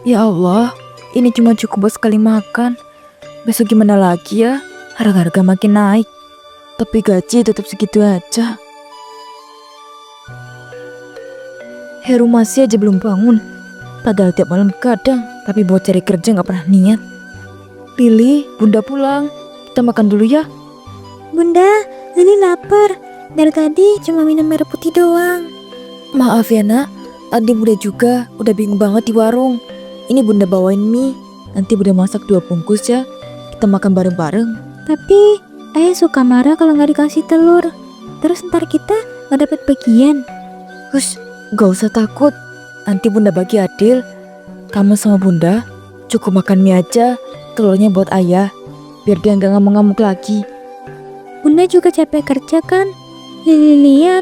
Ya Allah, ini cuma cukup buat sekali makan. Besok gimana lagi ya? Harga-harga makin naik. Tapi gaji tetap segitu aja. Heru masih aja belum bangun. Padahal tiap malam kadang, tapi buat cari kerja gak pernah niat. Lili, Bunda pulang. Kita makan dulu ya. Bunda, Lili lapar. Dari tadi cuma minum air putih doang. Maaf ya nak, tadi Bunda juga udah bingung banget di warung. Ini Bunda bawain mie. Nanti Bunda masak 2 bungkus ya. Kita makan bareng-bareng. Tapi ayah suka marah kalau nggak dikasih telur. Terus ntar kita nggak dapat bagian. Hush, gak usah takut. Nanti Bunda bagi adil. Kamu sama Bunda cukup makan mie aja. Telurnya buat ayah, biar dia gak ngamuk-ngamuk lagi. Bunda juga capek kerja kan? Lili lihat,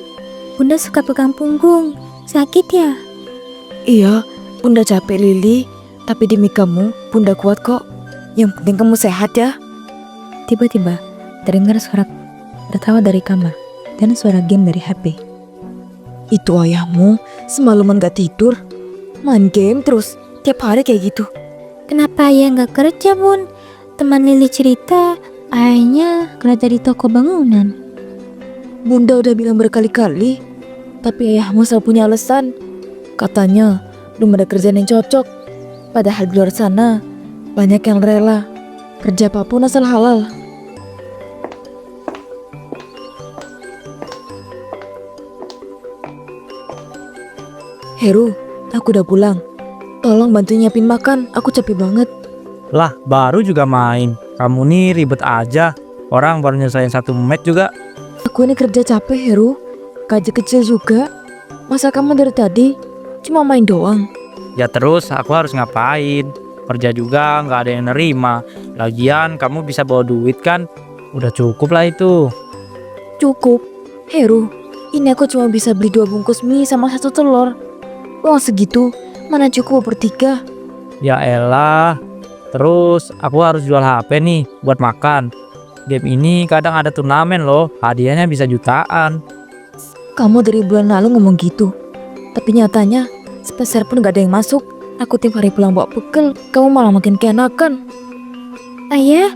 Bunda suka pegang punggung. Sakit ya? Iya, Bunda capek Lili. Tapi demi kamu, Bunda kuat kok. Yang penting kamu sehat ya. Tiba-tiba terdengar suara tertawa dari kamar dan suara game dari HP. Itu ayahmu semalaman gak tidur, main game terus tiap hari kayak gitu. Kenapa ayah nggak kerja, Bun? Teman Lili cerita ayahnya kerja di toko bangunan. Bunda udah bilang berkali-kali, tapi ayahmu selalu punya alasan. Katanya belum ada kerjaan yang cocok. Padahal di luar sana banyak yang rela kerja apapun asal halal. Heru, aku udah pulang. Tolong bantu nyiapin makan, aku capek banget. Lah, baru juga main. Kamu nih ribet aja. Orang baru nyelesain 1 match juga. Aku ini kerja capek, Heru. Gaji kecil juga. Masa kamu dari tadi cuma main doang? Ya terus aku harus ngapain? Kerja juga nggak ada yang nerima. Lagian kamu bisa bawa duit kan? Udah cukup lah itu. Cukup. Heru, ini aku cuma bisa beli 2 bungkus mie sama 1 telur. Uang segitu mana cukup bertiga? Ya elah. Terus aku harus jual HP nih buat makan. Game ini kadang ada turnamen loh. Hadiahnya bisa jutaan. Kamu dari bulan lalu ngomong gitu. Tapi nyatanya sepeser pun gak ada yang masuk. Aku tiap hari pulang bawa bekal. Kamu malah makin keenakan. Ayah,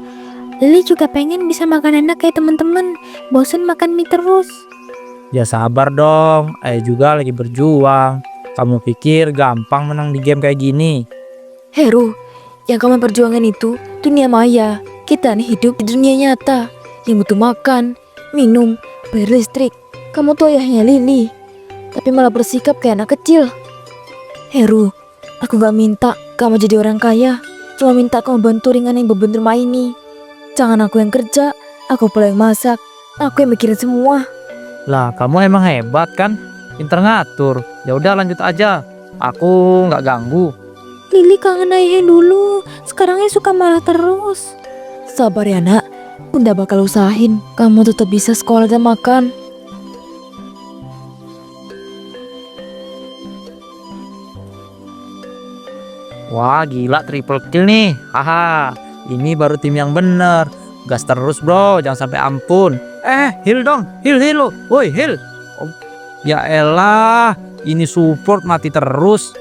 Lili juga pengen bisa makan enak kayak teman-teman. Bosen makan mie terus. Ya sabar dong. Ayah juga lagi berjuang. Kamu pikir gampang menang di game kayak gini? Heru, yang kamu perjuangan itu dunia maya. Kita nih hidup di dunia nyata yang butuh makan, minum, bayar listrik. Kamu tuh ayahnya Lili, tapi malah bersikap kayak anak kecil. Heru, aku gak minta kamu jadi orang kaya. Cuma minta kamu bantu ringanin beban rumah ini. Jangan aku yang kerja, aku pula yang masak. Aku yang mikirin semua. Lah, kamu emang hebat kan? Pinter ngatur. Ya udah lanjut aja. Aku nggak ganggu. Lili kangen ayah dulu. Sekarangnya suka marah terus. Sabar ya nak, Bunda bakal usahain kamu tetap bisa sekolah dan makan. Wah gila triple kill nih. Haha. Ini baru tim yang bener. Gas terus bro, jangan sampai ampun. Heal dong. Heal lo. Woi heal. Oh, ya elah. Ini support mati terus.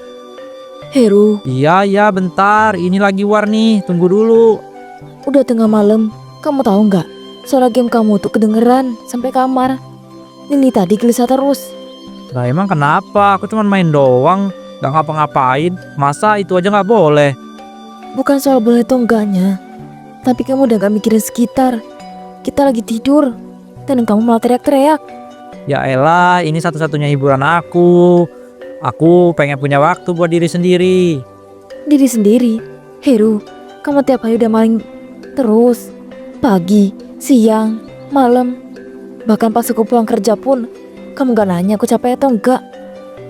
Heru, Iya bentar. Ini lagi war nih. Tunggu dulu. udah tengah malam. Kamu tahu nggak? Suara game kamu tuh kedengeran sampai kamar. Lili tadi gelisah terus. Lah emang kenapa? Aku cuma main doang. Gak ngapa-ngapain. Masa itu aja gak boleh? Bukan soal boleh atau enggaknya, tapi kamu udah gak mikirin sekitar. Kita lagi tidur, dan kamu malah teriak-teriak. Ya elah, ini satu-satunya hiburan aku. Aku pengen punya waktu buat diri sendiri. Diri sendiri. Heru, kamu tiap hari udah maling terus. Pagi, siang, malam. Bahkan pas aku pulang kerja pun, kamu gak nanya aku capek atau enggak.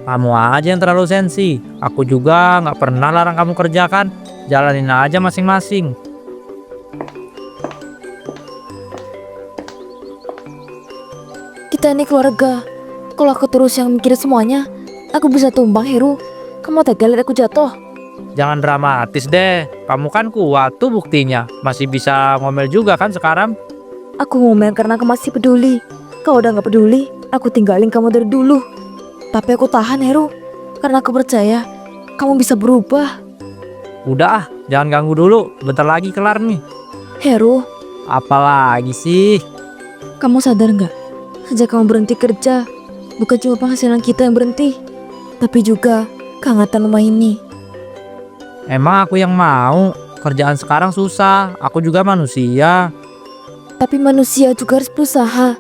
Kamu aja yang terlalu sensi. Aku juga gak pernah larang kamu kerja kan. Jalanin aja masing-masing. Kita ini keluarga. Kalau aku terus yang mikir semuanya, aku bisa tumbang, Heru. Kamu tega lihat aku jatuh. Jangan dramatis deh. Kamu kan kuat tuh buktinya. Masih bisa ngomel juga kan sekarang. Aku ngomel karena aku masih peduli. Kalau udah gak peduli, aku tinggalin kamu dari dulu. Tapi aku tahan, Heru, karena aku percaya kamu bisa berubah. Udah ah, jangan ganggu dulu. Bentar lagi kelar nih. Heru, Apalagi sih? kamu sadar nggak? Sejak kamu berhenti kerja, bukan cuma penghasilan kita yang berhenti, tapi juga kehangatan rumah ini. Emang aku yang mau? Kerjaan sekarang susah. Aku juga manusia. Tapi manusia juga harus berusaha.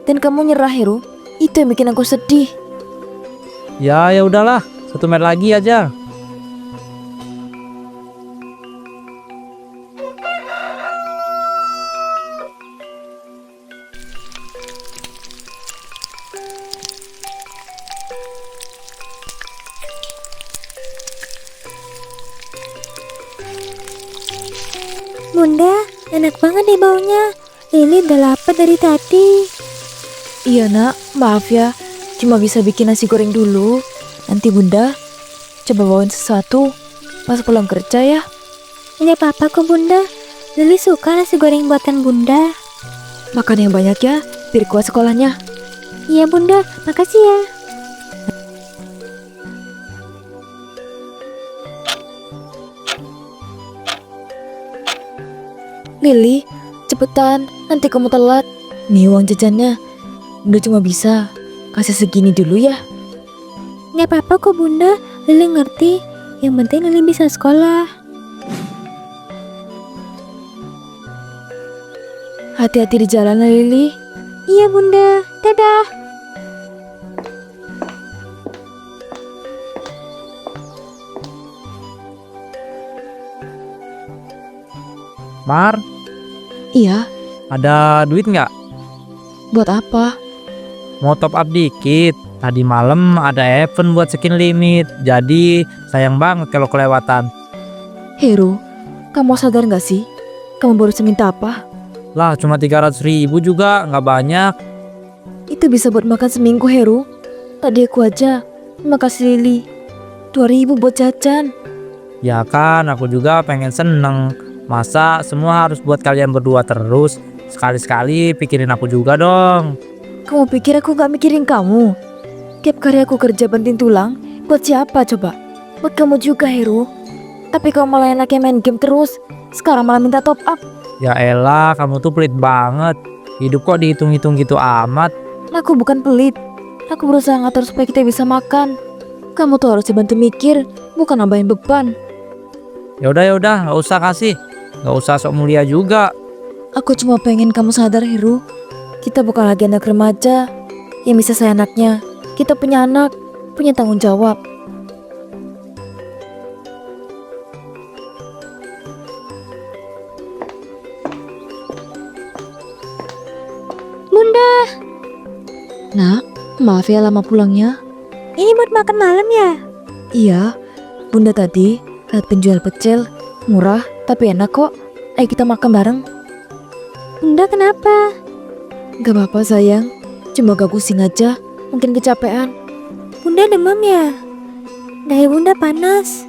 Dan kamu nyerah, Heru. Itu yang bikin aku sedih. Ya udahlah. 1 menit lagi aja. Bunda, enak banget nih baunya. Lili udah lapar dari tadi. Iya nak, maaf ya. Cuma bisa bikin nasi goreng dulu. Nanti bunda coba bawain sesuatu pas pulang kerja ya. Nggak apa-apa kok bunda. Lili suka nasi goreng buatan bunda. Makan yang banyak ya, biar kuat sekolahnya. Iya bunda, makasih ya. Lili, cepetan, nanti kamu telat. Nih uang jajannya. Bunda cuma bisa kasih segini dulu ya. Nggak apa-apa kok bunda. Lili ngerti. Yang penting Lili bisa sekolah. Hati-hati di jalan ya, Lili. Iya bunda, dadah. Mar, Iya, ada duit nggak? buat apa? Mau top up dikit. Tadi malam ada event buat skin limit. Jadi sayang banget kalau kelewatan. Heru, kamu sadar gak sih? Kamu baru minta apa? Lah cuma 300.000 juga, nggak banyak. Itu bisa buat makan seminggu, Heru. Tadi aku aja makasih Lili 2.000 buat jajan. Ya kan, aku juga pengen seneng. Masa semua harus buat kalian berdua terus? Sekali-sekali pikirin aku juga dong. Kamu pikir aku gak mikirin kamu? Tiap kali aku kerja banting tulang, buat siapa coba? Buat kamu juga, Heru. Tapi kamu malah enaknya main game terus. Sekarang malah minta top up. Ya elah, kamu tuh pelit banget. Hidup kok dihitung-hitung gitu amat. Aku bukan pelit. Aku berusaha ngatur supaya kita bisa makan. Kamu tuh harus dibantu mikir, bukan nambahin beban. Ya udah, nggak usah kasih. Nggak usah sok mulia juga. Aku cuma pengen kamu sadar, Heru. Kita bukan lagi anak remaja yang bisa seenaknya. Kita punya anak, punya tanggung jawab. Bunda, Nak, maaf ya lama pulangnya. ini buat makan malam ya? Iya, Bunda tadi lihat penjual pecel, murah tapi enak kok. Ayo kita makan bareng. Bunda kenapa? Gak apa-apa sayang, cuma gak pusing aja, mungkin kecapean. Bunda demam ya? Dahi bunda panas.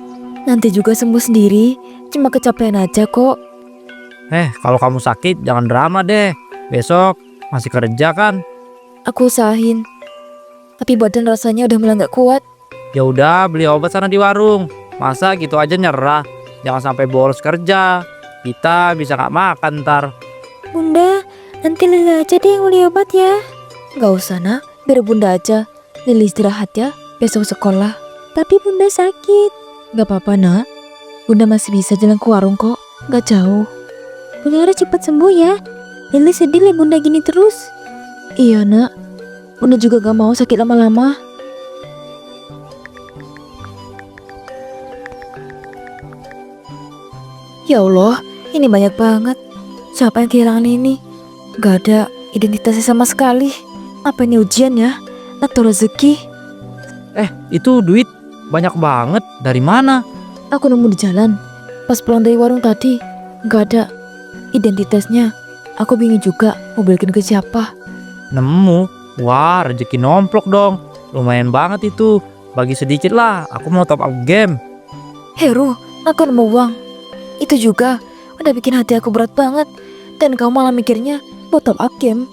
Nanti juga sembuh sendiri, cuma kecapean aja kok. Kalau kamu sakit jangan drama deh. Besok masih kerja kan? Aku usahain, tapi badan rasanya udah mulai gak kuat. Ya udah beli obat sana di warung. Masa gitu aja nyerah? Jangan sampai bolos kerja. Kita bisa nggak makan ntar. Bunda, nanti Lili aja deh yang beli obat ya. Gak usah nak, biar Bunda aja. Lili istirahat ya, besok sekolah. Tapi bunda sakit. Gak apa-apa nak, Bunda masih bisa jalan ke warung kok, gak jauh. Bunda harus cepat sembuh ya. Lili sedih lihat bunda gini terus. Iya nak, Bunda juga gak mau sakit lama-lama. Ya Allah, ini banyak banget. Siapa yang kehilangan ini? Gak ada identitasnya sama sekali. Apa ini ujian ya? Atau rezeki? Itu duit banyak banget. Dari mana? Aku nemu di jalan. Pas pulang dari warung tadi, gak ada identitasnya. Aku bingung juga mau balikin ke siapa. Nemu? Wah, rezeki nomplok dong. Lumayan banget itu. Bagi sedikit lah. Aku mau top up game. Heru, aku nemu uang. Itu juga udah bikin hati aku berat banget. Dan kamu malah mikirnya buat top up game.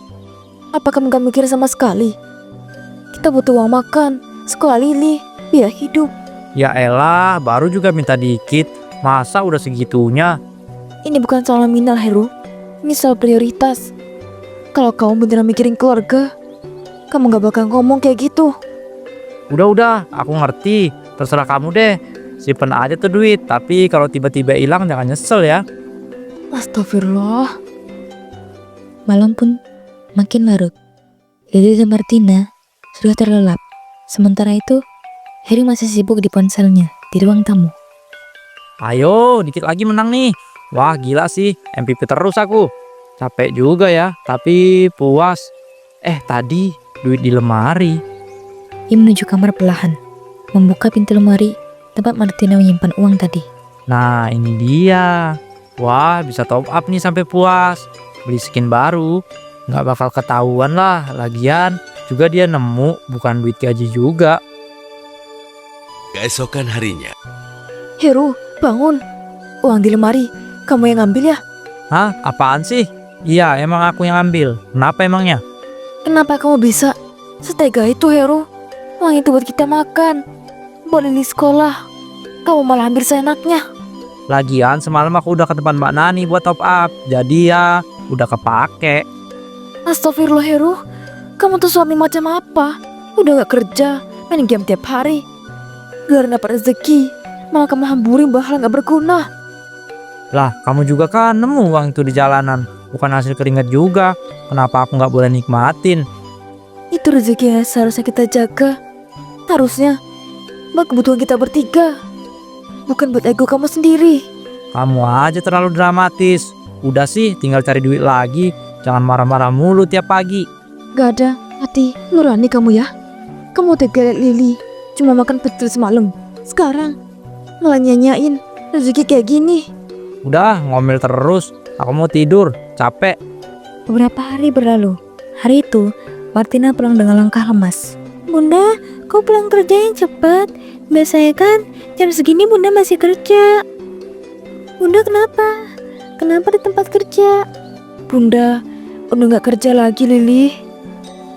Apa kamu gak mikir sama sekali? Kita butuh uang makan, sekolah Lili, biaya hidup. Ya elah, baru juga minta dikit. Masa udah segitunya? Ini bukan soal nominal Heru, ini soal prioritas. Kalau kamu beneran mikirin keluarga, kamu gak bakal ngomong kayak gitu. Udah, aku ngerti. Terserah kamu deh. Simpen aja tuh duit. Tapi kalau tiba-tiba hilang jangan nyesel ya. Astagfirullah. Malam pun makin larut. Lily dan Martina sudah terlelap. Sementara itu, Harry masih sibuk di ponselnya di ruang tamu. Ayo, dikit lagi menang nih. Wah, gila sih. MVP terus aku. Capek juga ya, tapi puas. Tadi duit di lemari. Ia menuju kamar perlahan, membuka pintu lemari tempat Martina menyimpan uang tadi. Nah, ini dia. Wah, bisa top up nih sampai puas. Beli skin baru. Nggak bakal ketahuan lah. Lagian juga dia nemu, bukan duit gaji juga. Keesokan harinya, Heru, bangun. Uang di lemari, kamu yang ngambil ya? Hah? Apaan sih? Iya, emang aku yang ambil. Kenapa emangnya? Kenapa kamu bisa setega itu Heru? Uang itu buat kita makan, buat Lili sekolah. Kamu malah ambil seenaknya. Lagian semalam aku udah ke tempat Mbak Nani buat top up. Jadi ya udah kepake. Astagfirullah Heru, kamu tuh suami macam apa? Udah gak kerja, main game tiap hari. Gak dapat rezeki, malah kamu hamburin hal gak berguna. Lah, kamu juga kan nemu uang itu di jalanan. Bukan hasil keringat juga. Kenapa aku nggak boleh nikmatin? Itu rezeki yang seharusnya kita jaga. Harusnya buat kebutuhan kita bertiga, bukan buat ego kamu sendiri. Kamu aja terlalu dramatis. Udah sih, tinggal cari duit lagi. Jangan marah-marah mulu tiap pagi. Gak ada hati nurani kamu ya. Kamu tega liat Lili cuma makan pecel semalam. Sekarang malah nyanyain rezeki kayak gini. Udah, ngomel terus. Aku mau tidur, capek. Beberapa hari berlalu. Hari itu, Martina pulang dengan langkah lemas. Bunda, kau pulang kerja yang cepat. Biasanya kan jam segini Bunda masih kerja. Bunda kenapa? Kenapa di tempat kerja? Bunda udah gak kerja lagi Lili.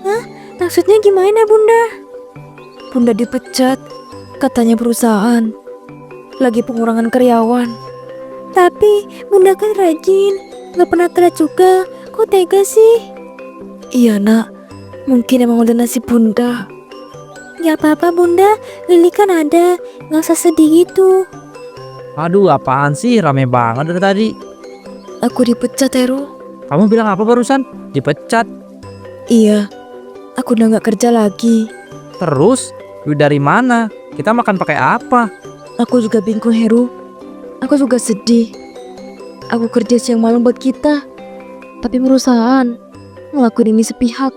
Hah? Maksudnya gimana Bunda? Bunda dipecat, katanya perusahaan lagi pengurangan karyawan. Tapi Bunda kan rajin, gak pernah telat juga. Kok tega sih? Iya nak, mungkin emang udah nasib Bunda. Gak apa-apa Bunda, Lili kan ada. Gak usah sedih gitu. Aduh, apaan sih? Rame banget dari tadi. Aku dipecat Heru. Kamu bilang apa barusan? Dipecat? Iya, aku udah gak kerja lagi. Terus? Duit dari mana? Kita makan pakai apa? Aku juga bingung Heru. Aku juga sedih. Aku kerja siang malam buat kita, tapi perusahaan ngelakuin ini sepihak.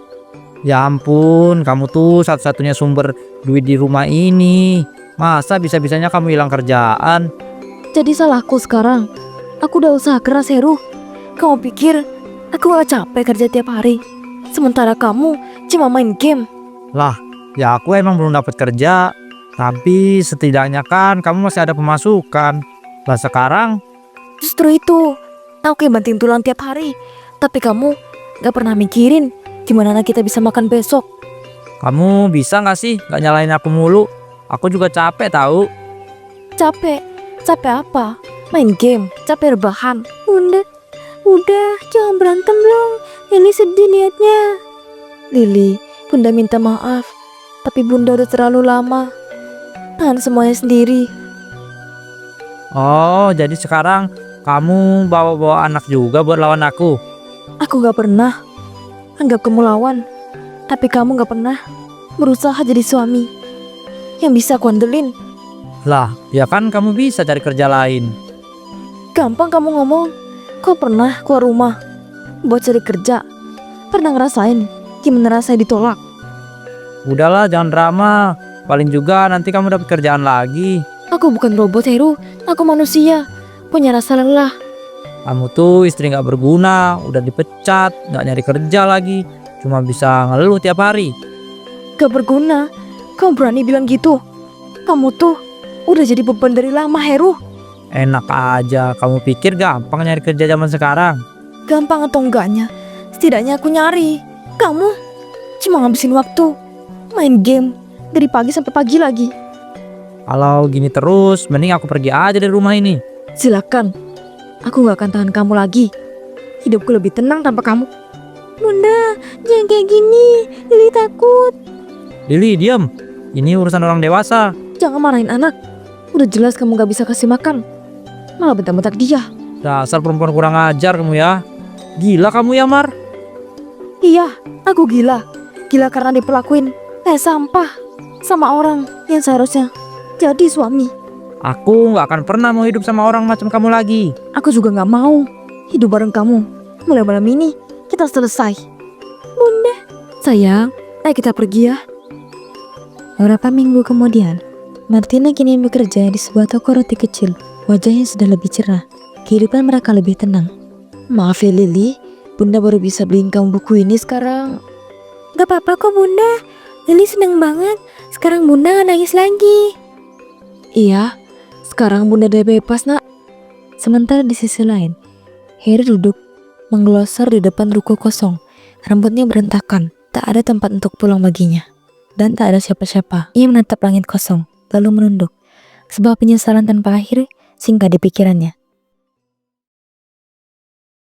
Ya ampun, kamu tuh satu-satunya sumber duit di rumah ini. Masa bisa-bisanya kamu hilang kerjaan? Jadi salahku sekarang. Aku udah usaha keras Heru. Kamu pikir aku gak capek kerja tiap hari, sementara kamu cuma main game? Lah, ya aku emang belum dapat kerja. Tapi setidaknya kan kamu masih ada pemasukan. Lah sekarang, Justru itu, aku yang banting tulang tiap hari. Tapi kamu gak pernah mikirin gimana kita bisa makan besok. kamu bisa gak sih gak nyalain aku mulu? Aku juga capek tahu. Capek? Capek apa? Main game, capek rebahan. Bunda, udah jangan berantem dong. Lili sedih liatnya. Lili, Bunda minta maaf. Tapi Bunda udah terlalu lama tahan semuanya sendiri. Oh, jadi sekarang kamu bawa-bawa anak juga buat lawan aku? Aku gak pernah anggap kamu lawan. Tapi kamu gak pernah berusaha jadi suami yang bisa aku andelin. Lah, ya kan kamu bisa cari kerja lain. Gampang kamu ngomong. Kau pernah keluar rumah buat cari kerja? Pernah ngerasain gimana rasanya ditolak? Udahlah, jangan drama. Paling juga nanti kamu dapat kerjaan lagi. Aku bukan robot Heru. Aku manusia, punya rasa lelah. Kamu tuh istri gak berguna, udah dipecat, gak nyari kerja lagi. Cuma bisa ngeluh tiap hari. Gak berguna. Kamu berani bilang gitu? Kamu tuh udah jadi beban dari lama Heru. Enak aja, kamu pikir gampang nyari kerja zaman sekarang? Gampang atau enggaknya, setidaknya aku nyari. Kamu cuma ngabisin waktu main game dari pagi sampai pagi lagi. Kalau gini terus, mending aku pergi aja dari rumah ini. Silakan. Aku gak akan tahan kamu lagi. Hidupku lebih tenang tanpa kamu. Bunda, jangan kayak gini. Lili takut. Lili, diam. Ini urusan orang dewasa. Jangan marahin anak. Udah jelas kamu gak bisa kasih makan. Malah bentak-bentak dia. Dasar perempuan kurang ajar kamu ya. Gila kamu ya, Mar. Iya, aku gila. Gila karena diperlakuin kayak sampah sama orang yang seharusnya jadi suami. Aku gak akan pernah mau hidup sama orang macam kamu lagi. Aku juga gak mau hidup bareng kamu. Mulai malam ini kita selesai. Bunda. Sayang, ayo kita pergi ya. Beberapa minggu kemudian, Martina kini bekerja di sebuah toko roti kecil. Wajahnya sudah lebih cerah. Kehidupan mereka lebih tenang. Maaf ya Lili, Bunda baru bisa beliin kamu buku ini sekarang. Gak apa-apa kok Bunda. Lili seneng banget. Sekarang Bunda gak nangis lagi. Iya, sekarang Bunda udah bebas nak. Sementara di sisi lain, Harry duduk menggelosor di depan ruko kosong. Rambutnya berantakan. Tak ada tempat untuk pulang baginya. Dan tak ada siapa-siapa. Ia menatap langit kosong, lalu menunduk. Sebuah penyesalan tanpa akhir singgah di pikirannya.